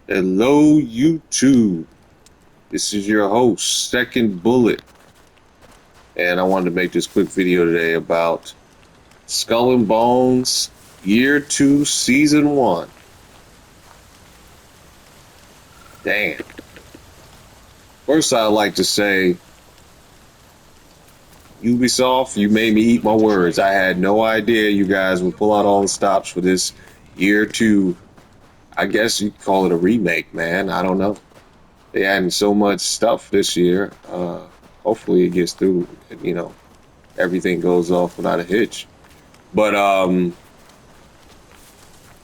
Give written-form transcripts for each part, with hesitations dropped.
Hello, YouTube. This is your host, Second Bullet, and I wanted to make this quick video today about Skull and Bones Year 2, Season 1. Damn. First, I'd like to say, Ubisoft, you made me eat my words. I had no idea you guys would pull out all the stops for this Year 2. I guess you'd call it a remake, man. I don't know. They adding so much stuff this year. Hopefully it gets through, everything goes off without a hitch. But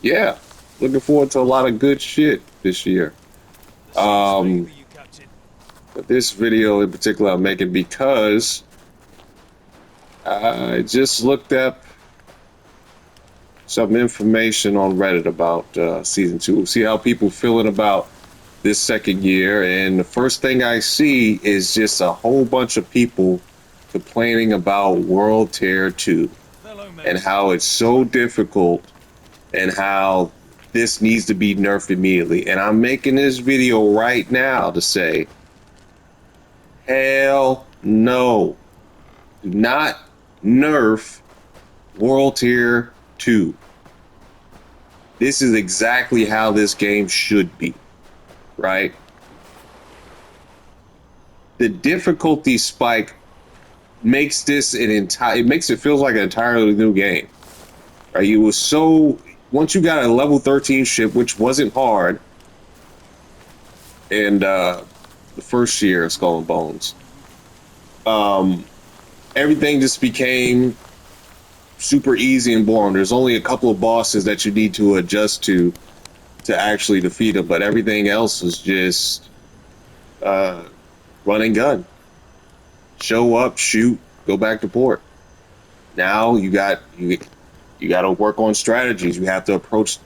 yeah, looking forward to a lot of good shit this year. But this video in particular I'm making because I just looked up some information on Reddit about season 2. See how people feeling about this second year, and the first thing I see is just a whole bunch of people complaining about World Tier 2 and how it's so difficult and how this needs to be nerfed immediately. And I'm making this video right now to say, hell no. Do not nerf World Tier 2. This is exactly how this game should be, right? The difficulty spike makes this it makes it feel like an entirely new game. Right? It was so, once you got a level 13 ship, which wasn't hard, and the first year of Skull and Bones, everything just became super easy and boring. There's only a couple of bosses that you need to adjust to actually defeat them, but everything else was just run and gun. Show up, shoot, go back to port. Now you got to work on strategies. You have to approach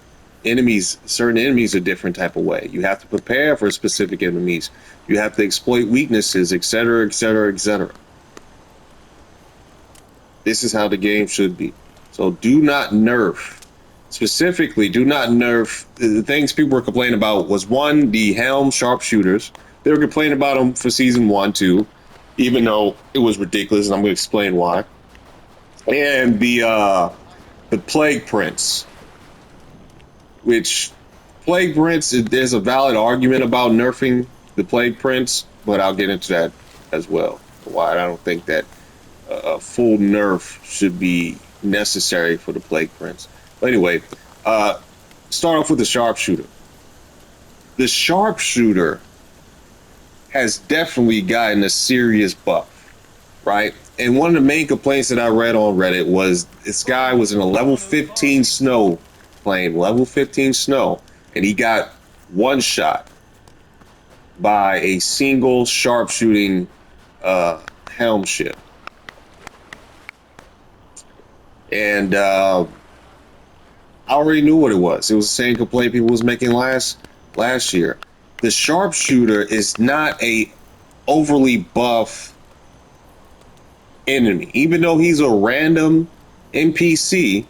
certain enemies a different type of way. You have to prepare for specific enemies. You have to exploit weaknesses, etc., etc., etc. This is how the game should be. So do not nerf. Specifically, do not nerf. The things people were complaining about was, one, the helm sharpshooters. They were complaining about them for season 1 too, even though it was ridiculous, and I'm going to explain why. And the Plague Prince, which Plague Prince, there's a valid argument about nerfing the Plague Prince, but I'll get into that as well. Why I don't think that a full nerf should be necessary for the Plague Prince. But anyway, start off with the sharpshooter. The sharpshooter has definitely gotten a serious buff, right? And one of the main complaints that I read on Reddit was this guy was in a level 15 snow plane, level 15 snow, and he got one shot by a single sharpshooting helm ship. And I already knew what it was. It was the same complaint people was making last year. The sharpshooter is not a overly buff enemy, even though he's a random NPC,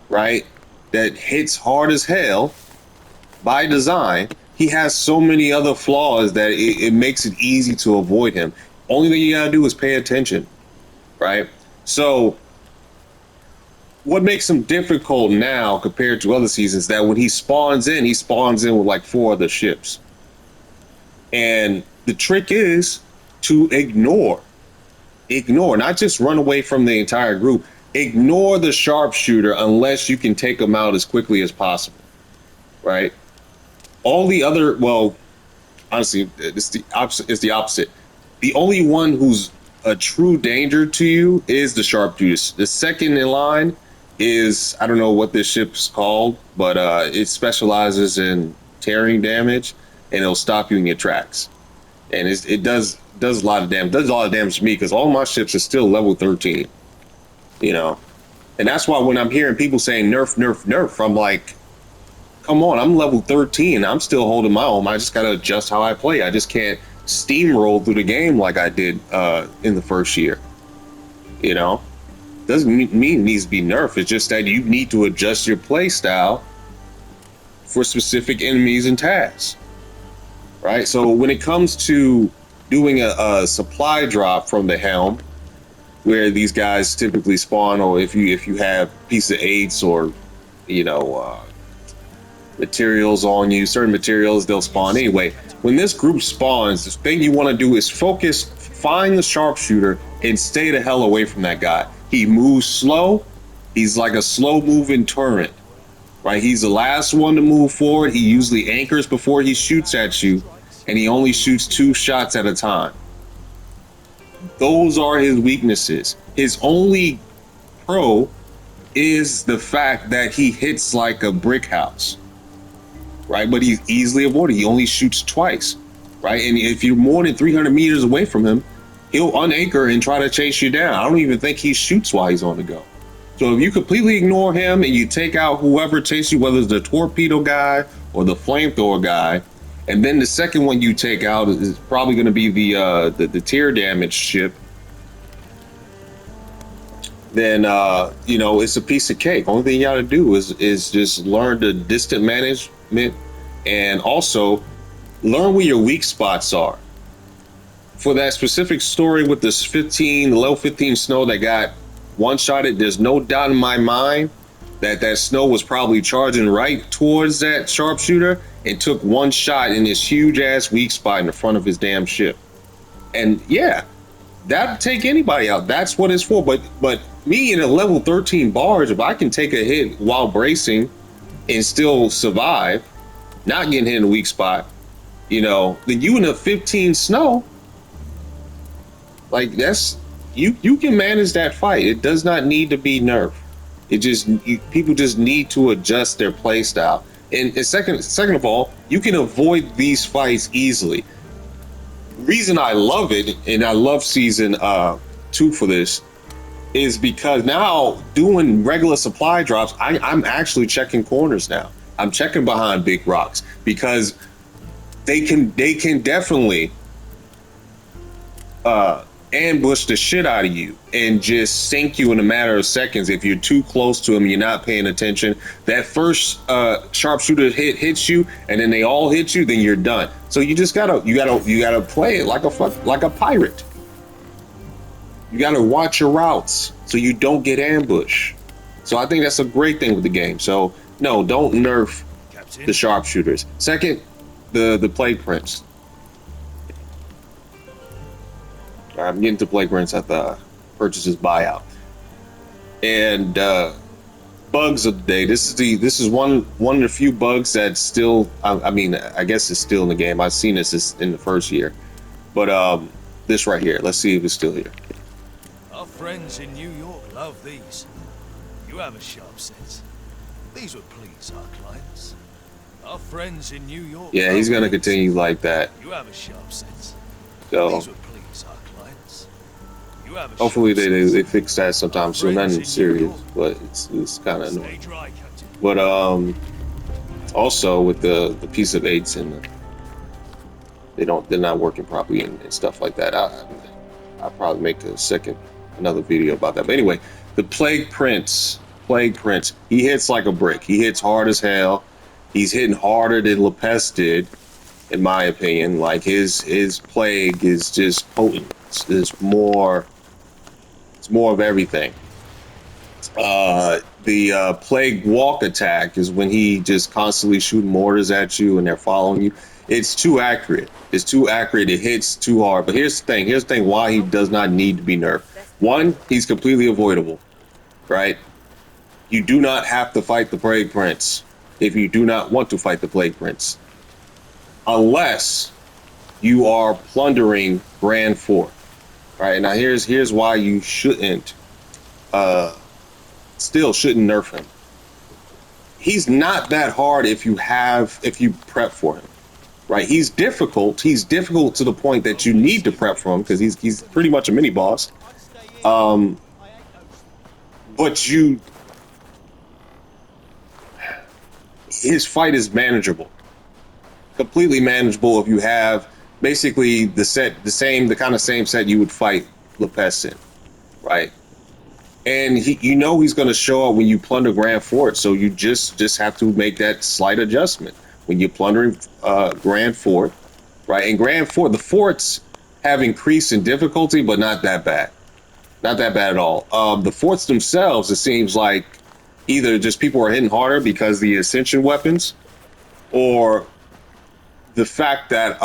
right, that hits hard as hell by design. He has so many other flaws that it makes it easy to avoid him. Only thing you gotta do is pay attention, right? So what makes him difficult now compared to other seasons, that when he spawns in with like 4 other ships. And the trick is to ignore, not just run away from the entire group. Ignore the sharpshooter unless you can take them out as quickly as possible, right? All the other, well, honestly, it's the opposite. The only one who's a true danger to you is the sharpshooter. The second in line is, I don't know what this ship's called, but it specializes in tearing damage, and it'll stop you in your tracks. And it does a lot of damage. It does a lot of damage to me because all my ships are still level 13, And that's why when I'm hearing people saying nerf, nerf, nerf, I'm like, come on, I'm level 13. I'm still holding my own. I just got to adjust how I play. I just can't steamroll through the game like I did in the first year. Doesn't mean it needs to be nerfed. It's just that you need to adjust your play style for specific enemies and tasks, right? So when it comes to doing a supply drop from the helm, where these guys typically spawn, or if you have piece of eights or materials on you, certain materials, they'll spawn anyway. When this group spawns, the thing you want to do is focus, find the sharpshooter, and stay the hell away from that guy. He moves slow. He's like a slow moving turret, right? He's the last one to move forward. He usually anchors before he shoots at you, and he only shoots 2 shots at a time. Those are his weaknesses. His only pro is the fact that he hits like a brick house, right? But he's easily avoided. He only shoots twice, right? And if you're more than 300 meters away from him, he'll unanchor and try to chase you down. I don't even think he shoots while he's on the go. So if you completely ignore him and you take out whoever chases you, whether it's the torpedo guy or the flamethrower guy, and then the second one you take out is probably going to be the tear damage ship, then it's a piece of cake. Only thing you got to do is just learn the distant management, and also learn where your weak spots are. For that specific story with this level 15 snow that got one-shotted, there's no doubt in my mind that snow was probably charging right towards that sharpshooter and took one shot in this huge ass weak spot in the front of his damn ship. And yeah, that'd take anybody out. That's what it's for. But me in a level 13 barge, if I can take a hit while bracing and still survive, not getting hit in a weak spot, then you in a 15 snow, like that's you can manage that fight. It does not need to be nerfed. People just need to adjust their play style. And second of all, you can avoid these fights easily. Reason I love it, and I love season 2 for this, is because now doing regular supply drops, I'm actually checking corners now. I'm checking behind big rocks because they can definitely ambush the shit out of you and just sink you in a matter of seconds if you're too close to them. You're not paying attention. That first sharpshooter hits you, and then they all hit you. Then you're done. So you just gotta play it like a pirate. You gotta watch your routes so you don't get ambushed. So I think that's a great thing with the game. So no, don't nerf the sharpshooters. Second, the plague prints. I'm getting to plague prints at the purchases buyout. And bugs of the day. This is one of the few bugs that's still. I guess it's still in the game. I've seen this in the first year, but this right here. Let's see if it's still here. Our friends in New York love these. You have a sharp sense. These would please our clients. Our friends in New York. Yeah, he's gonna continue like that. You have a sharp sense. So these would please our clients. You have a hopefully sharp they fix that sometime soon. Nothing serious, but it's kind of annoying. But also with the piece of eights and they're not working properly and stuff like that. I'll probably make another video about that. But anyway, the plague prince. He hits like a brick. He hits hard as hell. He's hitting harder than Lopez did, in my opinion. Like his plague is just potent. It's more of everything. The plague walk attack is when he just constantly shooting mortars at you and they're following you. It's too accurate. It hits too hard. But here's the thing why he does not need to be nerfed. One, he's completely avoidable, right? You do not have to fight the Plague Prince if you do not want to fight the Plague Prince. Unless you are plundering Grand Fort. Right, now here's why you shouldn't shouldn't nerf him. He's not that hard if you prep for him. Right? He's difficult to the point that you need to prep for him because he's pretty much a mini boss. But his fight is manageable. Completely manageable if you have basically the kind of same set you would fight Lopez in, right? And you know he's going to show up when you plunder Grand Fort, so you just have to make that slight adjustment when you're plundering Grand Fort, right? And Grand Fort, the forts have increased in difficulty, but not that bad, not that bad at all. The forts themselves, it seems like either just people are hitting harder because the ascension weapons, or the fact that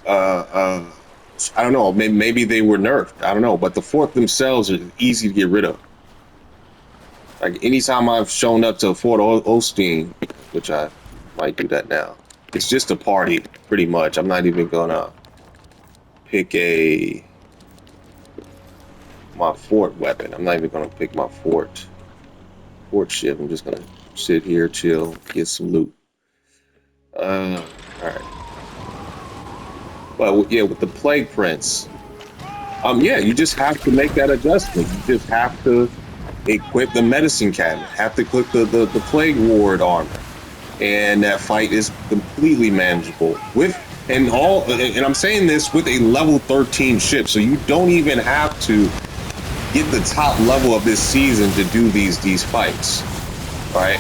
uh, uh, I don't know, maybe they were nerfed. I don't know, but the fort themselves are easy to get rid of. Like anytime I've shown up to Fort Osteen, which I might do that now, it's just a party, pretty much. I'm not even gonna pick my fort weapon. I'm not even gonna pick my fort ship. I'm just gonna sit here, chill, get some loot. All right. But yeah, with the Plague Prince, yeah, you just have to make that adjustment. You just have to equip the medicine cabinet, have to equip the plague ward armor, and that fight is completely manageable with and I'm saying this with a level 13 ship, so you don't even have to get the top level of this season to do these fights. All right.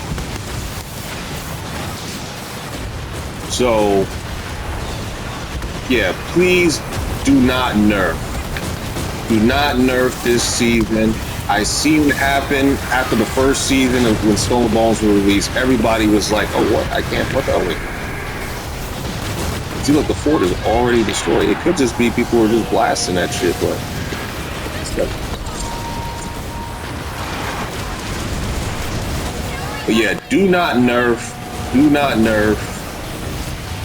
So yeah, please do not nerf. Do not nerf this season. I seen it happen after the first season of when Stone Bones were released. Everybody was like, "Oh, what? I can't. What the hell?" See, look, the fort is already destroyed. It could just be people who are just blasting that shit, but yeah, do not nerf. Do not nerf.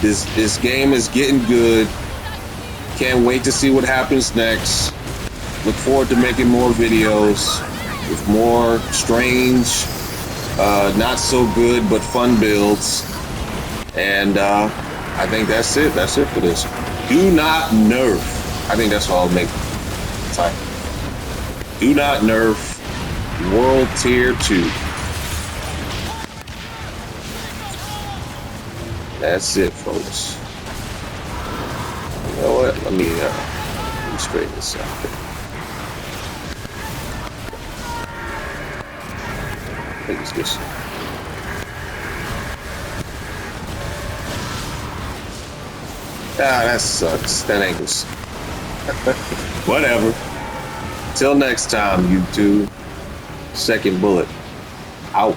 This game is getting good. Can't wait to see what happens next. Look forward to making more videos with more strange, not so good but fun builds. And I think that's it. That's it for this. Do not nerf. I think that's what I'll make the title. Do not nerf World Tier 2. That's it, folks. You know what? Let me straighten this out. I think it's this. Ah, that sucks. That ain't good. Whatever. Till next time, YouTube. Second bullet. Out.